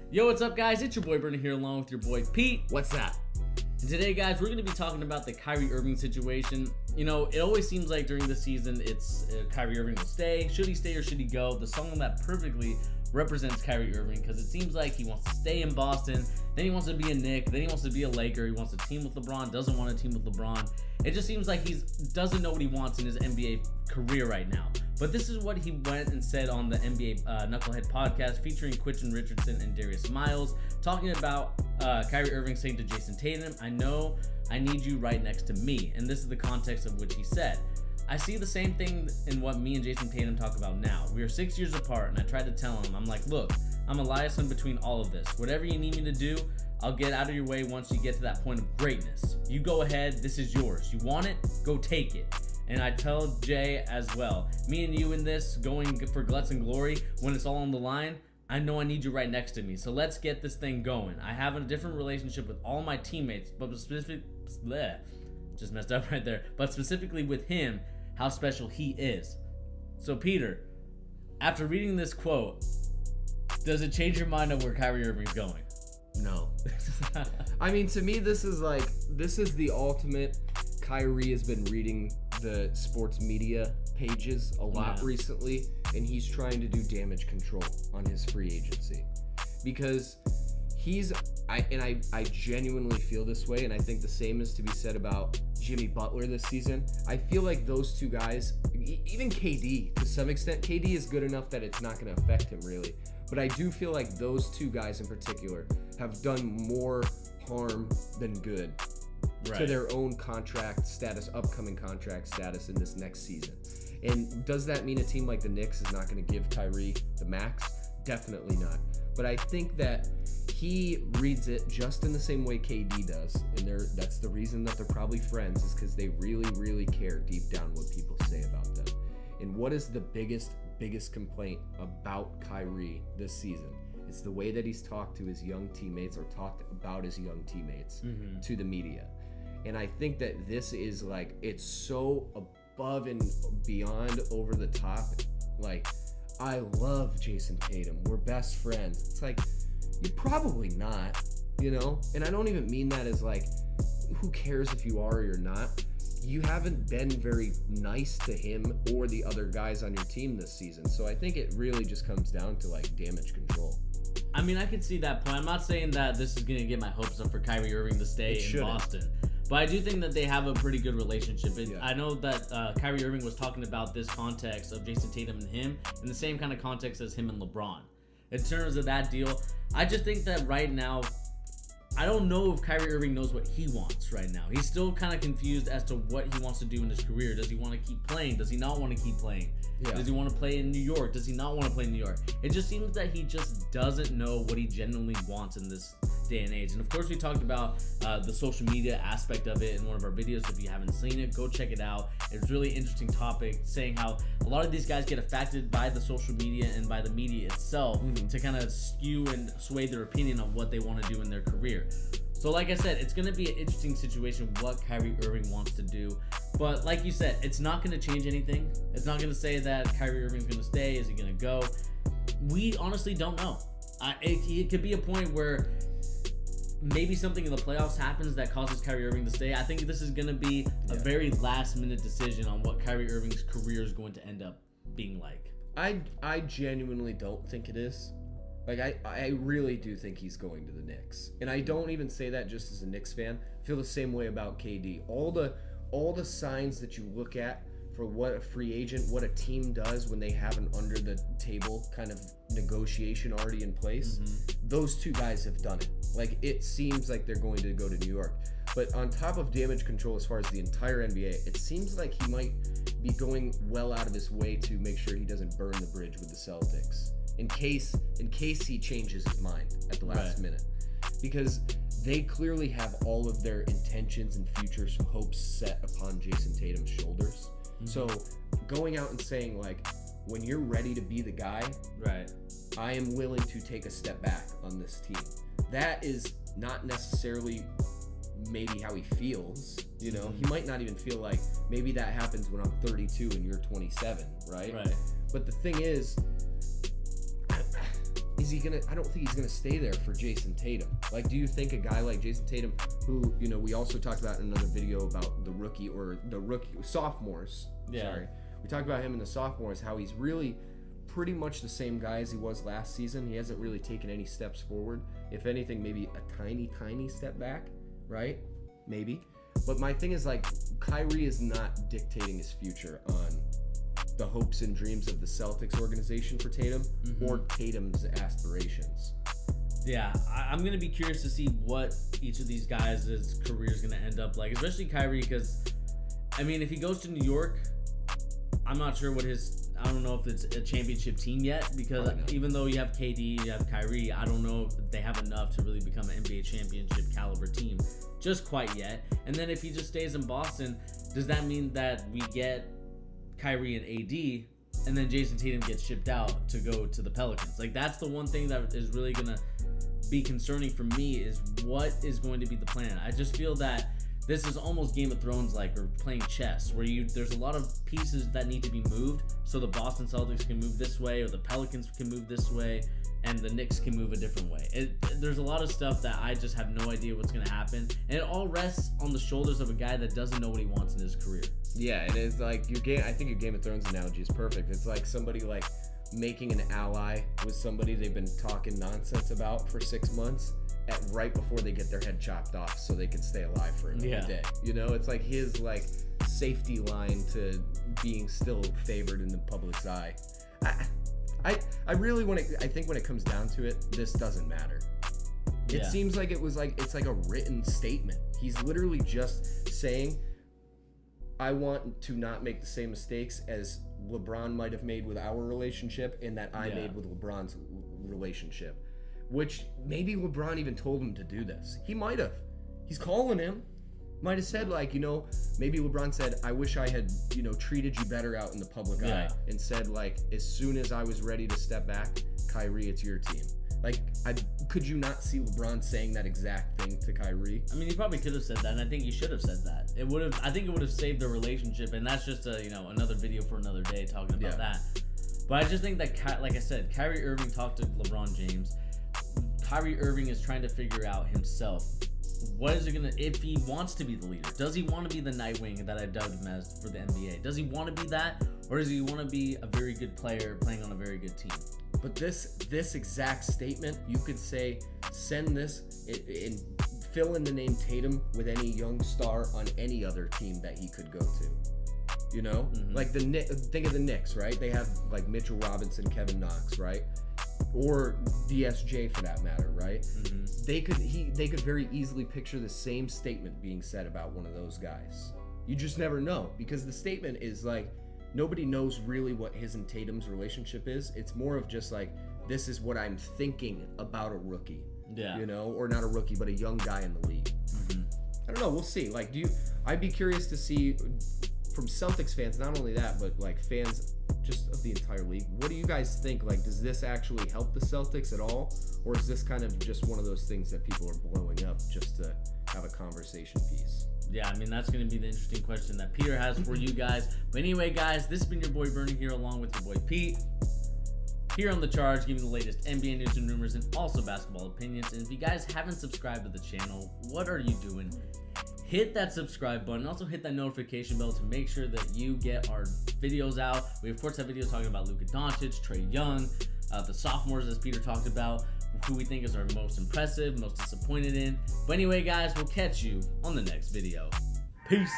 Yo, what's up, guys? It's your boy Brennan here along with your boy Pete. What's that? And today, guys, we're going to be talking about the Kyrie Irving situation. You know, it always seems like during the season, it's Kyrie Irving will stay. Should he stay or should he go? The song that perfectly represents Kyrie Irving, because it seems like he wants to stay in Boston, then he wants to be a Knick, then he wants to be a Laker, he wants to team with LeBron, doesn't want to team with LeBron. It just seems like he doesn't know what he wants in his NBA career right now. But this is what he went and said on the NBA Knucklehead podcast featuring Quentin Richardson and Darius Miles, talking about Kyrie Irving saying to Jayson Tatum, "I know I need you right next to me." And this is the context of which he said, "I see the same thing in what me and Jayson Tatum talk about now. We are 6 years apart, and I tried to tell him, I'm like, look, I'm a liaison between all of this. Whatever you need me to do, I'll get out of your way once you get to that point of greatness. You go ahead, this is yours. You want it? Go take it." And I tell Jay as well, me and you in this, going for glutz and glory, when it's all on the line, I know I need you right next to me. So let's get this thing going. I have a different relationship with all my teammates, but just messed up right there. But specifically with him, how special he is. So Peter, after reading this quote, does it change your mind of where Kyrie Irving's going? No. I mean, to me, this is the ultimate. Kyrie has been reading the sports media pages a lot recently, and he's trying to do damage control on his free agency. Because I genuinely feel this way, and I think the same is to be said about Jimmy Butler this season. I feel like those two guys, even KD to some extent, KD is good enough that it's not going to affect him really. But I do feel like those two guys in particular have done more harm than good to their own contract status, upcoming contract status in this next season. And does that mean a team like the Knicks is not going to give Kyrie the max? Definitely not. But I think that he reads it just in the same way KD does, and that's the reason that they're probably friends, is because they really, really care deep down what people say about them. And what is the biggest complaint about Kyrie this season? It's the way that he's talked to his young teammates, or talked about his young teammates to the media. And I think that this is like, it's so above and beyond over the top. Like, I love Jayson Tatum, we're best friends. It's like, you're probably not, you know? And I don't even mean that as like, who cares if you are or you're not? You haven't been very nice to him or the other guys on your team this season. So I think it really just comes down to like damage control. I mean, I can see that point. I'm not saying that this is going to get my hopes up for Kyrie Irving to stay in Boston. But I do think that they have a pretty good relationship. I know that Kyrie Irving was talking about this context of Jayson Tatum and him in the same kind of context as him and LeBron. In terms of that deal, I just think that right now, I don't know if Kyrie Irving knows what he wants right now. He's still kind of confused as to what he wants to do in his career. Does he want to keep playing? Does he not want to keep playing? Yeah. Does he want to play in New York? Does he not want to play in New York? It just seems that he just doesn't know what he genuinely wants in this day and age. And of course, we talked about the social media aspect of it in one of our videos. If you haven't seen it, go check it out. It's a really interesting topic, saying how a lot of these guys get affected by the social media and by the media itself to kind of skew and sway their opinion of what they want to do in their career. So like I said, it's going to be an interesting situation what Kyrie Irving wants to do. But like you said, it's not going to change anything. It's not going to say that Kyrie Irving's going to stay. Is he going to go? We honestly don't know. It could be a point where maybe something in the playoffs happens that causes Kyrie Irving to stay. I think this is going to be a very last-minute decision on what Kyrie Irving's career is going to end up being like. I genuinely don't think it is. Like, I really do think he's going to the Knicks. And I don't even say that just as a Knicks fan. I feel the same way about KD. All the signs that you look at for what a free agent, what a team does when they have an under-the-table kind of negotiation already in place, those two guys have done it. Like, it seems like they're going to go to New York. But on top of damage control as far as the entire NBA, it seems like he might be going well out of his way to make sure he doesn't burn the bridge with the Celtics. In case he changes his mind at the last minute. Because they clearly have all of their intentions and future hopes set upon Jayson Tatum's shoulders. So going out and saying, like, when you're ready to be the guy, I am willing to take a step back on this team. That is not necessarily maybe how he feels, you know? He might not even feel like maybe that happens when I'm 32 and you're 27, right? But the thing is I don't think he's gonna stay there for Jayson Tatum. Like, do you think a guy like Jayson Tatum, who, you know, we also talked about in another video about the sophomores. Yeah. Sorry. We talked about him in the sophomores, how he's really pretty much the same guy as he was last season. He hasn't really taken any steps forward. If anything, maybe a tiny step back, right? Maybe. But my thing is, like, Kyrie is not dictating his future on the hopes and dreams of the Celtics organization for Tatum or Tatum's aspirations. Yeah, I'm going to be curious to see what each of these guys' career is going to end up like, especially Kyrie, because, I mean, if he goes to New York, I'm not sure what I don't know if it's a championship team yet, because even though you have KD, you have Kyrie, I don't know if they have enough to really become an NBA championship caliber team just quite yet. And then if he just stays in Boston, does that mean that we get Kyrie and AD, and then Jayson Tatum gets shipped out to go to the Pelicans? Like, that's the one thing that is really gonna be concerning for me, is what is going to be the plan. I just feel that this is almost Game of Thrones like, or playing chess, where there's a lot of pieces that need to be moved, so the Boston Celtics can move this way, or the Pelicans can move this way, and the Knicks can move a different way. There's a lot of stuff that I just have no idea what's gonna happen, and it all rests on the shoulders of a guy that doesn't know what he wants in his career. Yeah, and it's like I think your Game of Thrones analogy is perfect. It's like somebody like making an ally with somebody they've been talking nonsense about for 6 months right before they get their head chopped off so they can stay alive for another day. You know, it's like his like safety line to being still favored in the public's eye. I really want to. I think when it comes down to it, this doesn't matter. It seems like it's like a written statement. He's literally just saying, I want to not make the same mistakes as LeBron might have made with our relationship and that I made with LeBron's relationship. Which maybe LeBron even told him to do this. He might have. He's calling him. Might have said, like, you know, maybe LeBron said, I wish I had, you know, treated you better out in the public eye, and said, like, as soon as I was ready to step back, Kyrie, it's your team. Like, could you not see LeBron saying that exact thing to Kyrie? I mean, he probably could have said that, and I think he should have said that. I think it would have saved the relationship, and that's just another video for another day talking about that. But I just think that, like I said, Kyrie Irving talked to LeBron James. Kyrie Irving is trying to figure out himself. What is it gonna, if he wants to be the leader? Does he want to be the Nightwing that I dubbed him as for the NBA? Does he want to be that, or does he want to be a very good player playing on a very good team? But this exact statement, you could say, send this and fill in the name Tatum with any young star on any other team that he could go to. You know, like think of the Knicks, right? They have like Mitchell Robinson, Kevin Knox, right? Or DSJ for that matter, right? They could very easily picture the same statement being said about one of those guys. You just never know, because the statement is like, nobody knows really what his and Tatum's relationship is. It's more of just like, this is what I'm thinking about a rookie. You know, or not a rookie, but a young guy in the league. I don't know. We'll see. Like, I'd be curious to see from Celtics fans, not only that, but like fans just of the entire league. What do you guys think? Like, does this actually help the Celtics at all? Or is this kind of just one of those things that people are blowing up just to have a conversation piece? Yeah, I mean, that's going to be the interesting question that Peter has for you guys. But anyway, guys, this has been your boy Bernie here, along with your boy Pete. Here on The Charge, giving the latest NBA news and rumors and also basketball opinions. And if you guys haven't subscribed to the channel, what are you doing? Hit that subscribe button. Also hit that notification bell to make sure that you get our videos out. We, of course, have videos talking about Luka Doncic, Trae Young, the sophomores, as Peter talked about, who we think is our most impressive, most disappointed in. But anyway, guys, we'll catch you on the next video. Peace.